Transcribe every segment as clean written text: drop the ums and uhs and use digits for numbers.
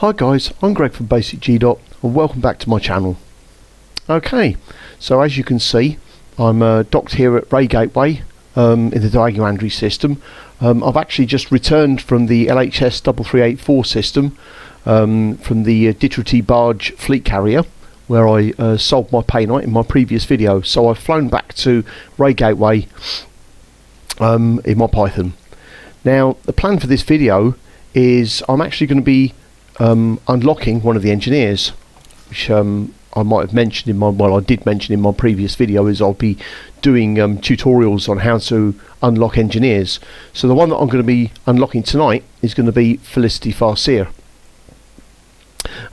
Hi guys, I'm Greg from Basic G Dot and welcome back to my channel. Okay, so as you can see, I'm docked here at Ray Gateway in the Diagonal system. I've actually just returned from the LHS 3384 system from the Ditterity barge fleet carrier, where I sold my painite in my previous video. So I've flown back to Ray Gateway in my Python. Now the plan for this video is I'm actually going to be unlocking one of the engineers, which I might have mentioned in my, well, I did mention in my previous video, is I'll be doing tutorials on how to unlock engineers. So the one that I'm going to be unlocking tonight is going to be Felicity Farseer.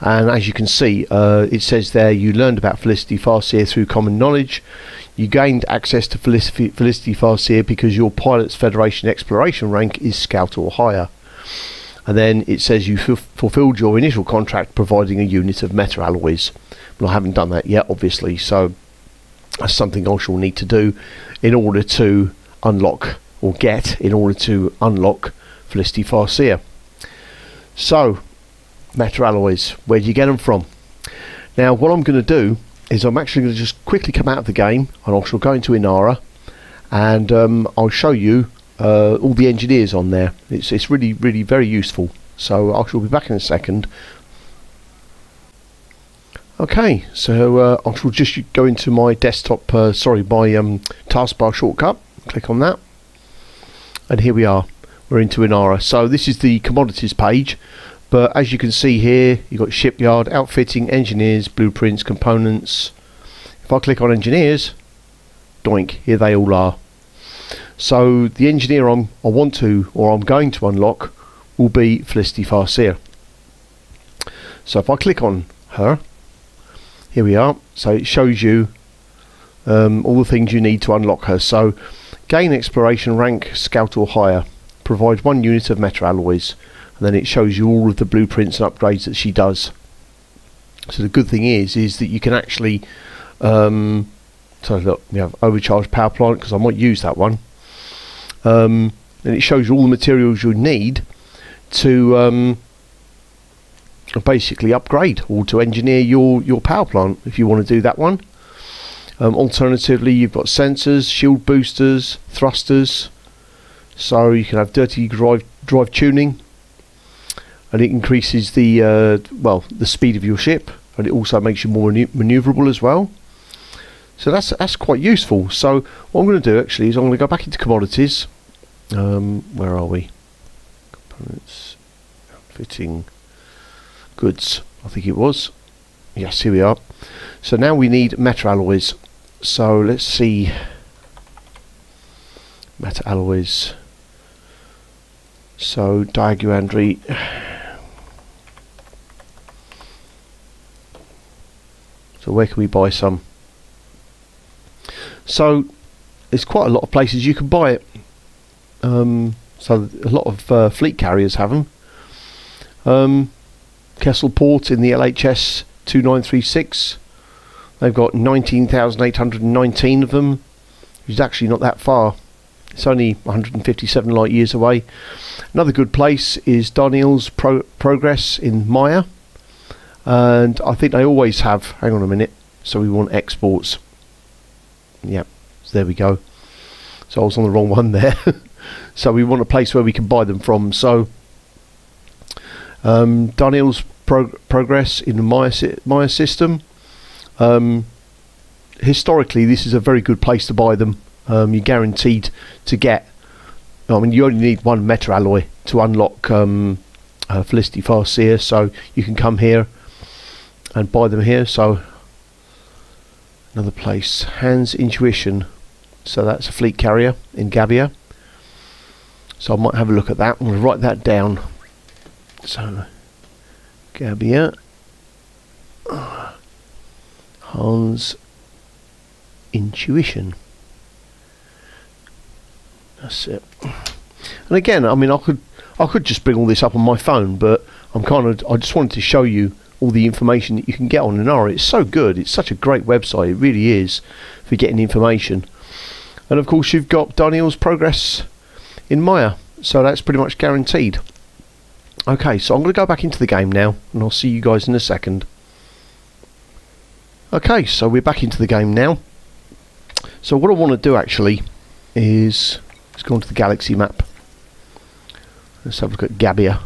And as you can see, it says there, you learned about Felicity Farseer through common knowledge. You gained access to Felicity Farseer because your Pilots Federation exploration rank is Scout or higher. And then it says you fulfilled your initial contract providing a unit of metal alloys. Well, I haven't done that yet, obviously, so that's something I shall need to do in order to unlock, or get, in order to unlock Felicity Farseer. So, metal alloys, where do you get them from? Now, what I'm going to do is I'm actually going to just quickly come out of the game, and I shall go into Inara, and I'll show you all the engineers on there. It's really very useful. So I shall be back in a second. Okay, so I shall just go into my desktop, my taskbar shortcut, click on that, and here we are, we're into Inara. So this is the commodities page, but as you can see here, you've got shipyard, outfitting, engineers, blueprints, components. If I click on engineers, doink, here they all are. So the engineer I'm going to unlock will be Felicity Farseer. So if I click on her, here we are. So it shows you all the things you need to unlock her. So gain exploration rank Scout or higher, provide 1 unit of metal alloys, and then it shows you all of the blueprints and upgrades that she does. So the good thing is that you can actually so look, we have overcharged power plant, because I might use that one. And it shows you all the materials you need to basically upgrade or to engineer your power plant, if you want to do that one. Alternatively, you've got sensors, shield boosters, thrusters, so you can have dirty drive tuning, and it increases the the speed of your ship, and it also makes you more maneuverable as well. So that's quite useful. So what I'm going to do actually is I'm going to go back into commodities. Where are we? Components, outfitting, goods, I think it was. Yes, here we are. So now we need metal alloys. So let's see. Metal alloys. So Diagonal. So where can we buy some? So there's quite a lot of places you can buy it. So a lot of fleet carriers have them. Kesselport in the LHS 2936, they've got 19,819 of them, which is actually not that far. It's only 157 light years away. Another good place is Daniel's Progress in Maya, and I think they always have, hang on a minute, so we want exports. Yep, so there we go. So I was on the wrong one there. So we want a place where we can buy them from. So Daniel's Progress in the Maya system. Historically, this is a very good place to buy them. You're guaranteed to get, I mean, you only need 1 metal alloy to unlock Felicity Farseer, so you can come here and buy them here. So another place, Hans Intuition, so that's a fleet carrier in Gabia. So I might have a look at that. I'm going to write that down. So Gabia, Hans Intuition. That's it. And again, I mean, I could just bring all this up on my phone, but I just wanted to show you all the information that you can get on Inara. It's so good. It's such a great website. It really is for getting information. And of course, you've got Daniel's Progress in Maya, so that's pretty much guaranteed. Okay, so I'm going to go back into the game now, and I'll see you guys in a second. Okay, so we're back into the game now. So what I want to do actually is let's go onto the galaxy map. Let's have a look at Gabia.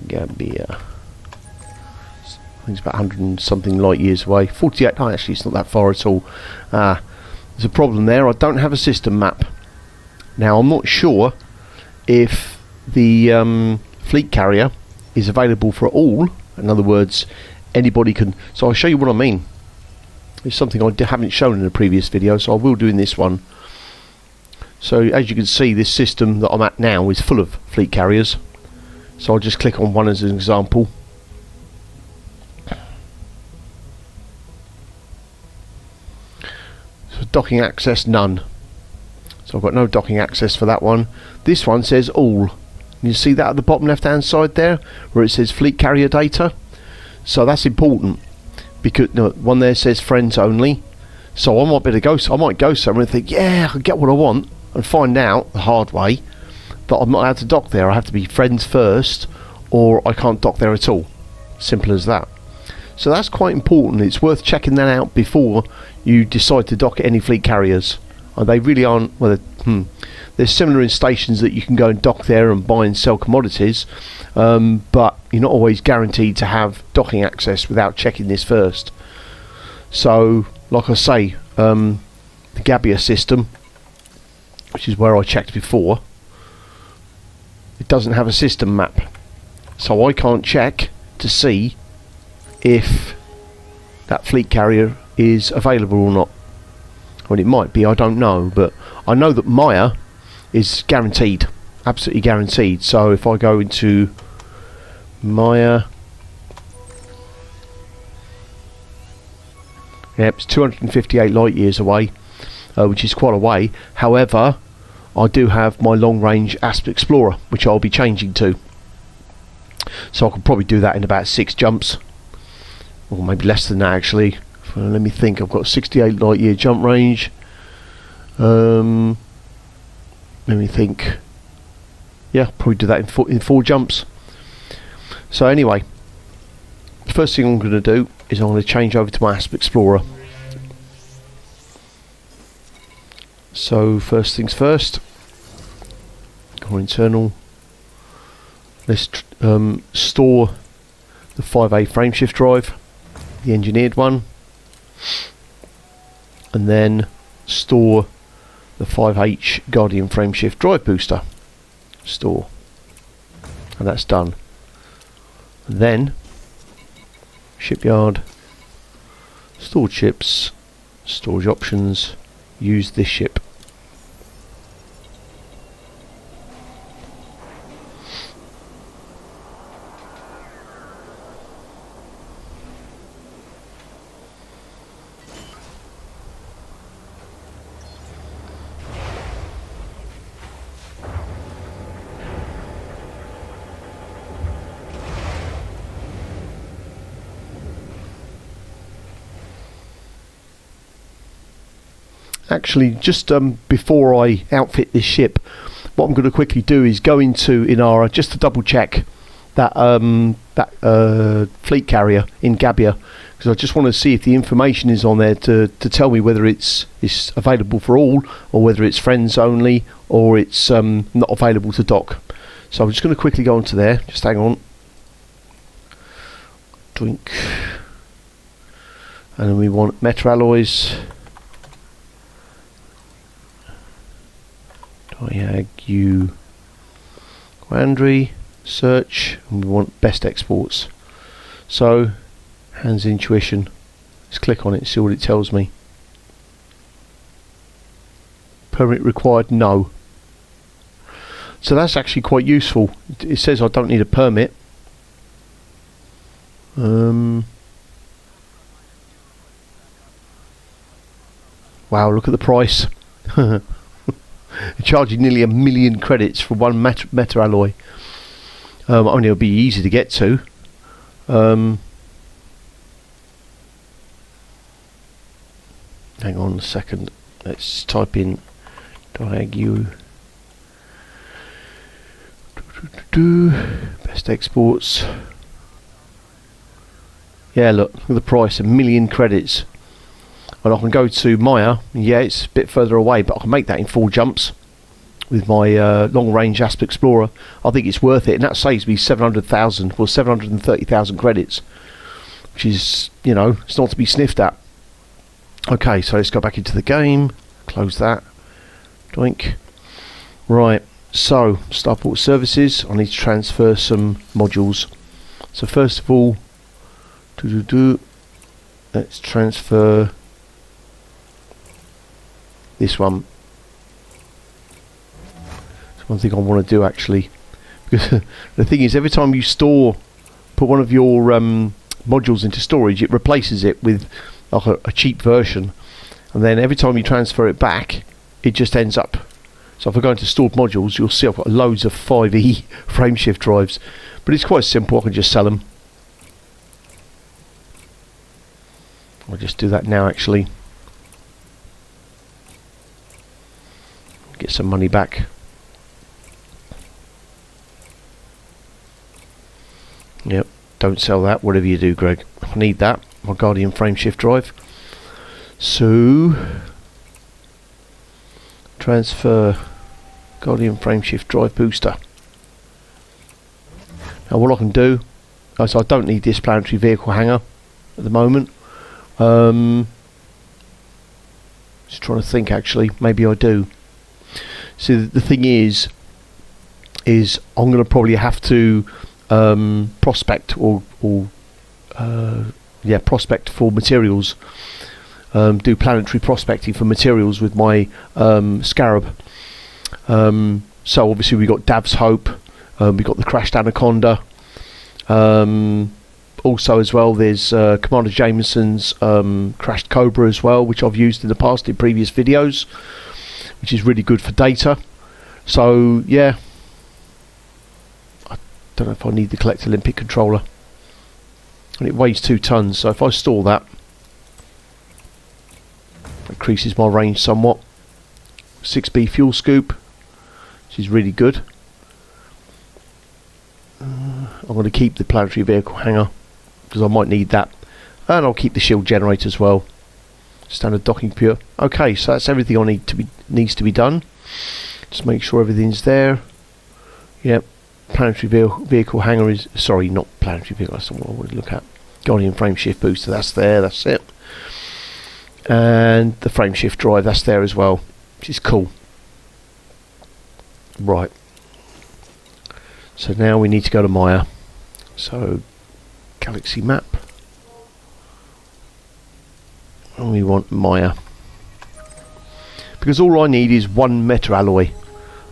Gabia. I think it's about 100 and something light years away. 48. Oh, actually, it's not that far at all. There's a problem there. I don't have a system map. Now, I'm not sure if the fleet carrier is available for all. In other words, anybody can. So I'll show you what I mean. It's something I haven't shown in a previous video, so I will do in this one. So as you can see, this system that I'm at now is full of fleet carriers. So I'll just click on one as an example. So docking access, none. So I've got no docking access for that one. This one says all. You see that at the bottom left hand side there where it says fleet carrier data. So that's important because one there says friends only. So I might go somewhere and think, yeah, I can get what I want, and find out the hard way that I'm not allowed to dock there. I have to be friends first, or I can't dock there at all. Simple as that. So that's quite important. It's worth checking that out before you decide to dock at any fleet carriers. They really aren't. Well, they're similar in stations that you can go and dock there and buy and sell commodities, but you're not always guaranteed to have docking access without checking this first. So, like I say, the Gabia system, which is where I checked before, it doesn't have a system map, so I can't check to see if that fleet carrier is available or not. Well, it might be, I don't know, but I know that Maya is guaranteed, absolutely guaranteed. So if I go into Maya, yep, it's 258 light years away, which is quite a way. However, I do have my long range Asp Explorer, which I'll be changing to. So I could probably do that in about 6 jumps, or maybe less than that actually. Let me think. I've got 68 light year jump range. Let me think. Yeah, probably do that in 4 jumps. So anyway, the first thing I'm going to do is I'm going to change over to my Asp Explorer. So first things first, go internal. Let's store the 5A frameshift drive, the engineered one, and then store the 5H Guardian frameshift drive booster. Store, and that's done. And then shipyard, stored ships, storage options, use this ship. Actually, just before I outfit this ship, what I'm going to quickly do is go into Inara just to double check that fleet carrier in Gabia, because I just want to see if the information is on there to tell me whether it's available for all, or whether it's friends only, or it's not available to dock. So I'm just going to quickly go onto there. Just hang on. Drink. And then we want metal alloys. Diag Quandary, search, and we want best exports. So, hands intuition. Let's click on it, see what it tells me. Permit required, no. So that's actually quite useful. It says I don't need a permit. Wow, look at the price. Charging nearly 1 million credits for one meta alloy. I mean, it'll be easy to get to. Hang on a second. Let's type in Diag Best exports. Yeah, look at the price, 1,000,000 credits. And I can go to Maya. Yeah, it's a bit further away, but I can make that in 4 jumps with my long-range Asp Explorer. I think it's worth it, and that saves me 700,000, well, 730,000 credits, which is, you know, it's not to be sniffed at. Okay, so let's go back into the game. Close that. Doink. Right. So, Starport Services. I need to transfer some modules. So first of all, let's transfer this one. It's one thing I want to do actually, because the thing is, every time you put one of your modules into storage, it replaces it with like a cheap version, and then every time you transfer it back, it just ends up. So if I go into stored modules, you'll see I've got loads of 5E frameshift drives, but it's quite simple. I can just sell them. I'll just do that now actually. Get some money back. Yep, don't sell that, whatever you do, Greg. I need that, my Guardian frameshift drive. So, transfer Guardian frameshift drive booster. Now what I can do, so I don't need this planetary vehicle hangar at the moment. Just trying to think actually, maybe I do. So the thing is I'm going to probably have to prospect prospect for materials, do planetary prospecting for materials with my Scarab. So obviously we got Dav's Hope, we got the crashed Anaconda, also as well there's Commander Jameson's crashed Cobra as well, which I've used in the past in previous videos, which is really good for data. So yeah, I don't know if I need the Collect Olympic controller, and it weighs 2 tons, so if I store that, increases my range somewhat. 6B fuel scoop, which is really good. I'm going to keep the planetary vehicle hangar because I might need that, and I'll keep the shield generator as well. Standard docking pure. Okay, so that's everything I needs to be done. Just make sure everything's there. Yep, planetary vehicle hangar is, sorry, not planetary vehicle, that's not what I want to look at. Guardian frameshift booster, that's there, that's it. And the frameshift drive, that's there as well, which is cool. Right, so now we need to go to Maya. So galaxy map, and we want Maya, because all I need is 1 meta alloy,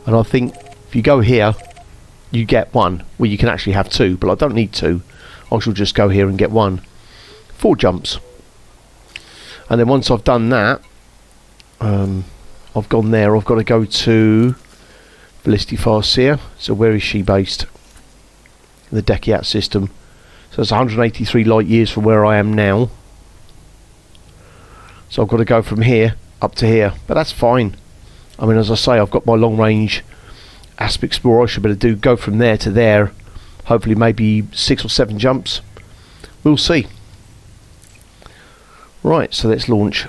and I think if you go here you get 1. Well, you can actually have 2, but I don't need 2. I shall just go here and get 1. 4 jumps, and then once I've done that, I've gone there. I've got to go to Felicity Farseer. So where is she based? In the Dekiat system. So it's 183 light years from where I am now. So I've got to go from here up to here, but that's fine. I mean, as I say, I've got my long range Asp Explorer. I should be able to go from there to there. Hopefully maybe 6 or 7 jumps. We'll see. Right, so let's launch.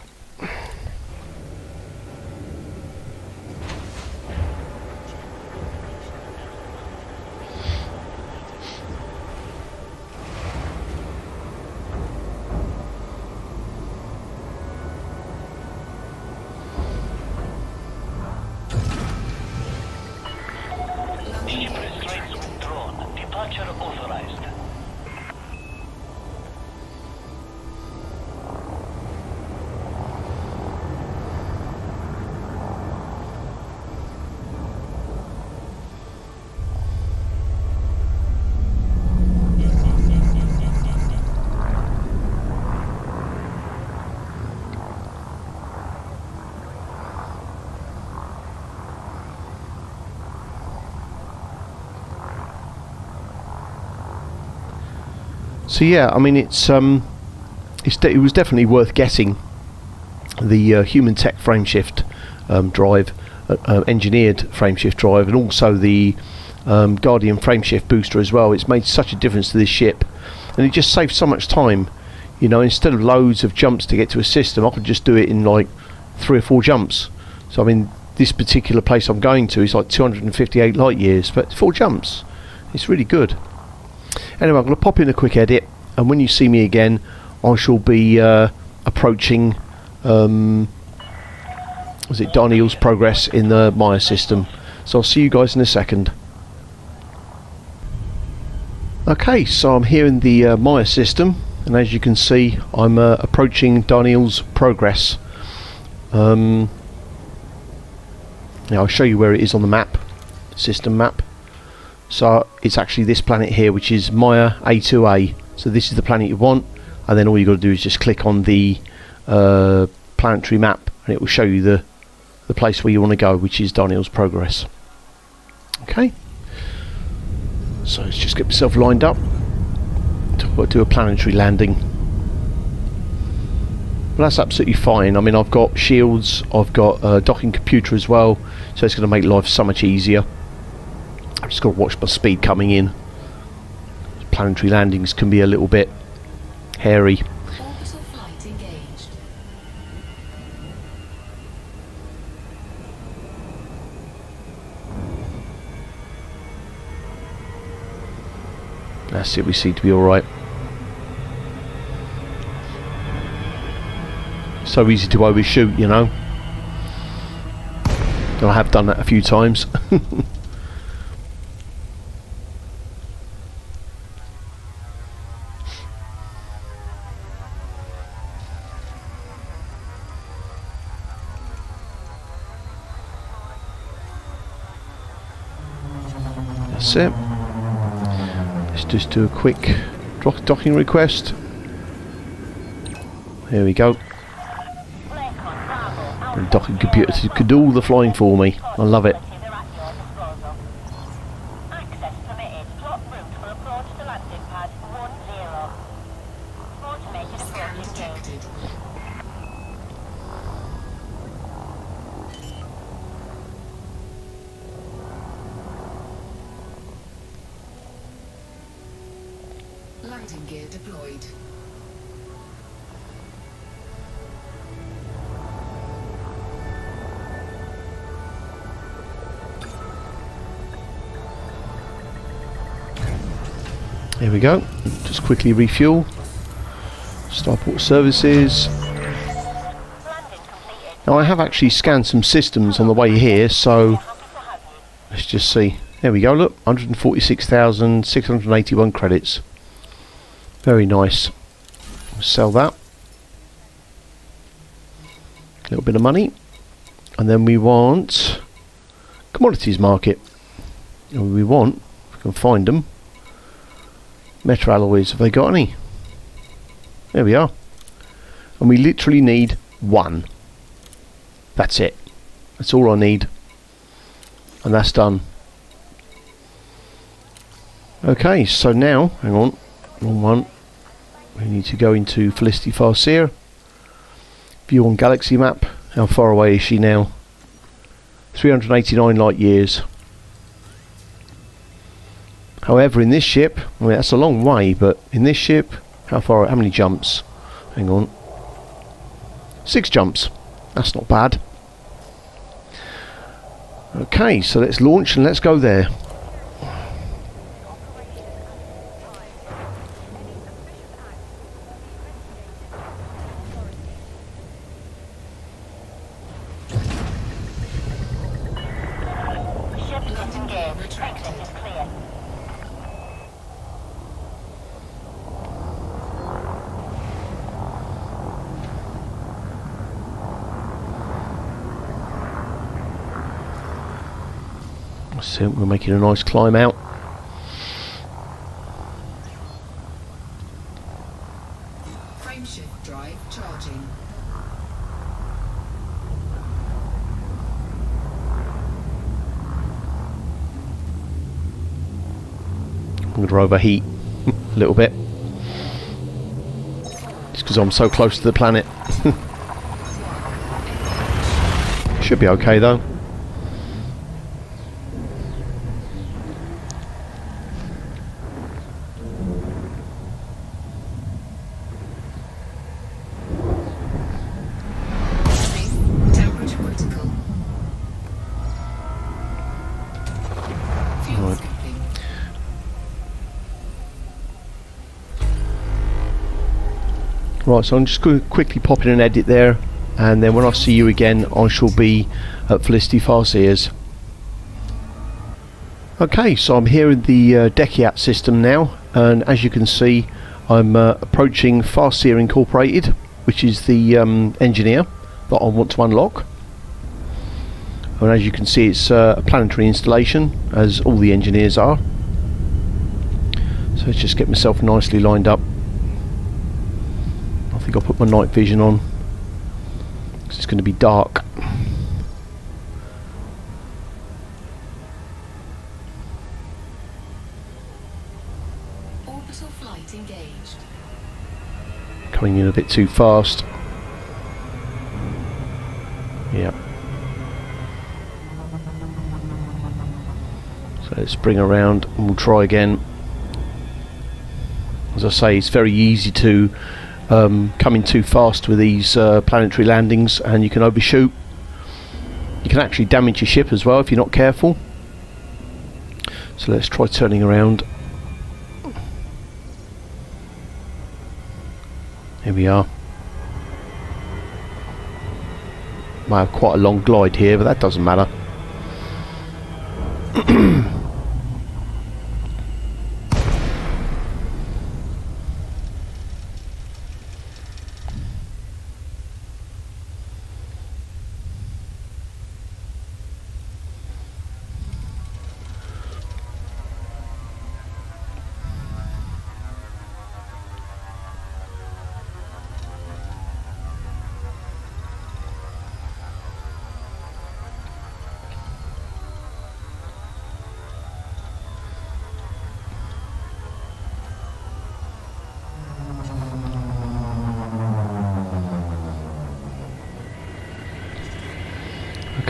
So yeah, I mean, it was definitely worth getting the human tech frameshift drive, engineered frameshift drive, and also the Guardian frameshift booster as well. It's made such a difference to this ship, and it just saves so much time. You know, instead of loads of jumps to get to a system, I could just do it in like 3 or 4 jumps. So I mean, this particular place I'm going to is like 258 light years, but 4 jumps. It's really good. Anyway, I'm going to pop in a quick edit, and when you see me again, I shall be approaching was it Darniel's progress in the Maya system. So I'll see you guys in a second. Okay, so I'm here in the Maya system, and as you can see, I'm approaching Darniel's progress. Now I'll show you where it is on the map, system map. So it's actually this planet here, which is Maya A2A. So this is the planet you want, and then all you got to do is just click on the planetary map, and it will show you the place where you want to go, which is Darniel's progress. Okay, so let's just get myself lined up to do a planetary landing. But that's absolutely fine. I mean, I've got shields, I've got a docking computer as well, so it's going to make life so much easier. I've just got to watch my speed coming in. Planetary landings can be a little bit hairy. Orbital flight engaged. That's it, we seem to be alright. So easy to overshoot, you know. And I have done that a few times. That's it. Let's just do a quick docking request. There we go. The docking computer could do all the flying for me. I love it. Landing gear deployed. There we go. Just quickly refuel. Starport services. Now I have actually scanned some systems on the way here, so let's just see. There we go, look, 146,681 credits. Very nice. Sell that. A little bit of money. And then we want commodities market. And we want, if we can find them, metal alloys. Have they got any? There we are. And we literally need 1. That's it. That's all I need. And that's done. Okay, so now, hang on, wrong one. We need to go into Felicity Farseer. View on galaxy map. How far away is she now? 389 light years. However, in this ship, I mean that's a long way, but in this ship, how many jumps? Hang on. 6 jumps. That's not bad. Okay, so let's launch and let's go there. So we're making a nice climb out. Frameshift drive charging. I'm going to overheat a little bit. Just because I'm so close to the planet. Should be okay though. Right, so I'm just going to quickly pop in an edit there, and then when I see you again I shall be at Felicity Farseer's. Okay, so I'm here in the Deckiat system now, and as you can see I'm approaching Farseer Incorporated, which is the engineer that I want to unlock. And as you can see, it's a planetary installation, as all the engineers are. So let's just get myself nicely lined up. I think I'll put my night vision on, because it's going to be dark. Orbital flight engaged. Coming in a bit too fast. Yep. So let's bring around and we'll try again. As I say, it's very easy to come in too fast with these planetary landings, and you can overshoot. You can actually damage your ship as well if you're not careful. So let's try turning around. Here we are. Might have quite a long glide here, but that doesn't matter.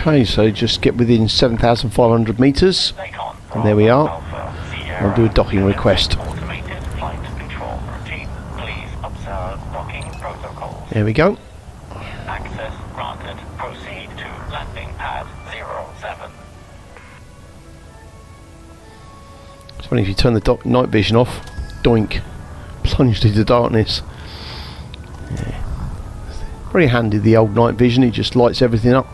Okay, so just get within 7,500 meters, and there we are. I'll do a docking request. There we go. Access granted. Proceed to landing pad 07. It's funny, if you turn the night vision off, doink, plunged into darkness. Yeah. Very handy, the old night vision, it just lights everything up.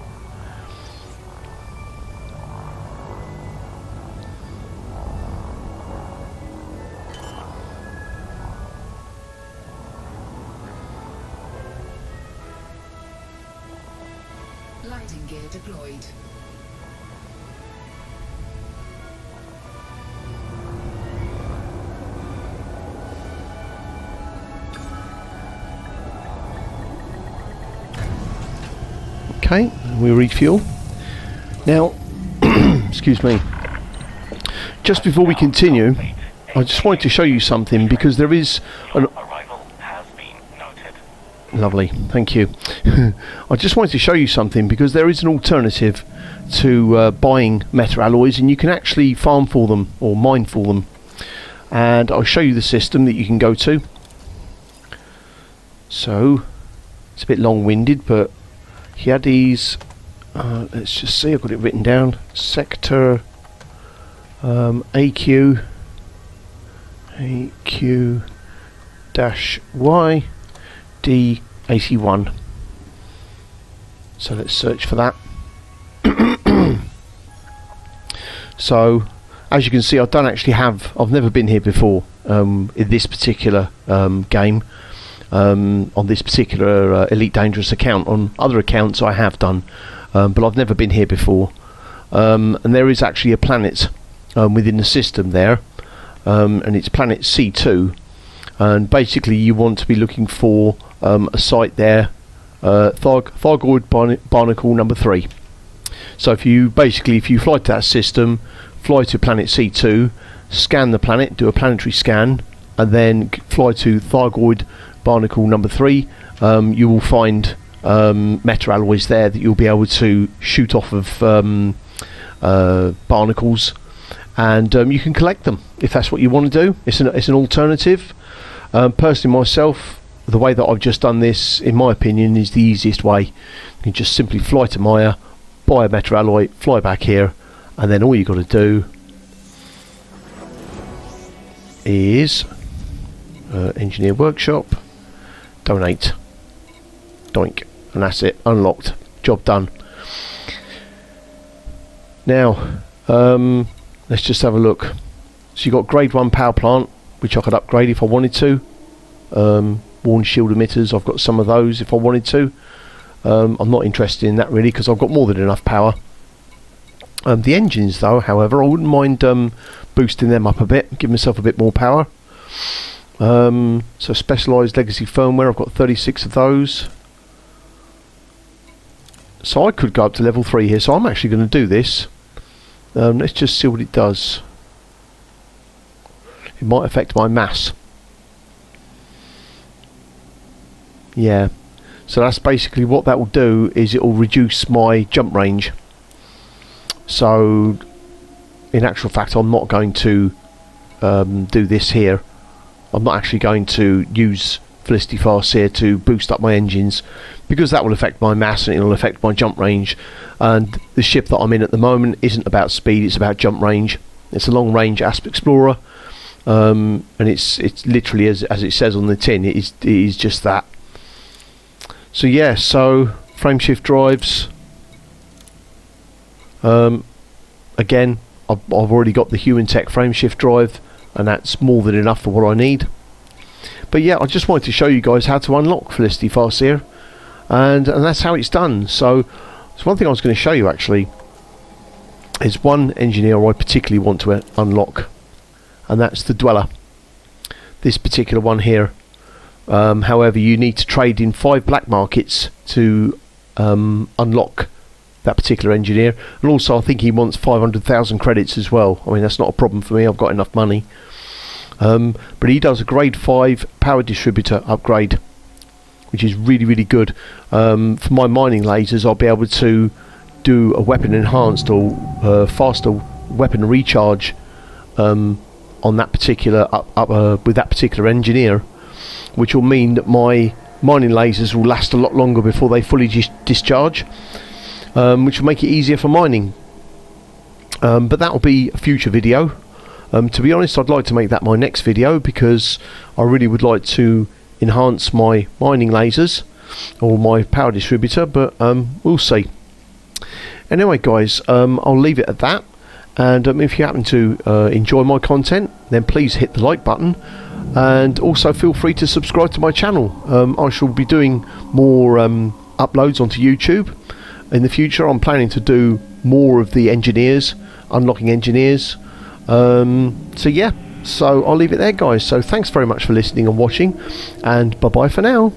Landing gear deployed. Okay, we refuel. Now, excuse me. Just before we continue, I just wanted to show you something, because there is an Arrival has been noted. Lovely, thank you. I just wanted to show you something, because there is an alternative to buying metal alloys, and you can actually farm for them or mine for them. And I'll show you the system that you can go to. So it's a bit long-winded, but here these. Let's just see. I've got it written down. Sector AQ -Y D81. So let's search for that. So as you can see, I've never been here before in this particular game, on this particular Elite Dangerous account. On other accounts I have done, but I've never been here before. And there is actually a planet within the system there, and it's planet C2, and basically you want to be looking for a site there, Thargoid Barnacle number 3. So if you fly to that system, fly to planet C2, scan the planet, do a planetary scan, and then fly to Thargoid Barnacle number 3, you will find metal alloys there that you'll be able to shoot off of barnacles, and you can collect them if that's what you want to do. It's an alternative. Personally myself, the way that I've just done this, in my opinion, is the easiest way. You can just simply fly to Maya, buy a metal alloy, fly back here, and then all you've got to do is Engineer Workshop, donate, doink, and that's it, unlocked, job done. Now let's just have a look. So you got grade 1 power plant, which I could upgrade if I wanted to. Warn shield emitters, I've got some of those if I wanted to. I'm not interested in that really because I've got more than enough power. The engines though, however, I wouldn't mind boosting them up a bit, give myself a bit more power. So specialised legacy firmware, I've got 36 of those. So I could go up to level 3 here, so I'm actually going to do this. Let's just see what it does. It might affect my mass. Yeah, so that's basically what that will do, is it will reduce my jump range. So in actual fact I'm not going to do this here. I'm not actually going to use Felicity Farseer to boost up my engines, because that will affect my mass and it will affect my jump range, and the ship that I'm in at the moment isn't about speed, it's about jump range. It's a long range Asp Explorer, and it's literally as it says on the tin, it is just that. So yeah, so frameshift drives, again I've already got the Human Tech frameshift drive, and that's more than enough for what I need. But yeah, I just wanted to show you guys how to unlock Felicity Farseer, and that's how it's done. So one thing I was going to show you actually is one engineer I particularly want to unlock, and that's the Dweller, this particular one here. However, you need to trade in 5 black markets to unlock that particular engineer, and also I think he wants 500,000 credits as well. I mean, that's not a problem for me, I've got enough money. But he does a grade 5 power distributor upgrade, which is really good. For my mining lasers, I'll be able to do a weapon enhanced or faster weapon recharge on that particular with that particular engineer, which will mean that my mining lasers will last a lot longer before they fully discharge, which will make it easier for mining. But that will be a future video. To be honest, I'd like to make that my next video, because I really would like to enhance my mining lasers or my power distributor, but we'll see. Anyway guys, I'll leave it at that, and if you happen to enjoy my content, then please hit the like button, and also feel free to subscribe to my channel. I shall be doing more uploads onto YouTube in the future. I'm planning to do more of the engineers, unlocking engineers. So yeah, so I'll leave it there guys. So thanks very much for listening and watching, and bye bye for now.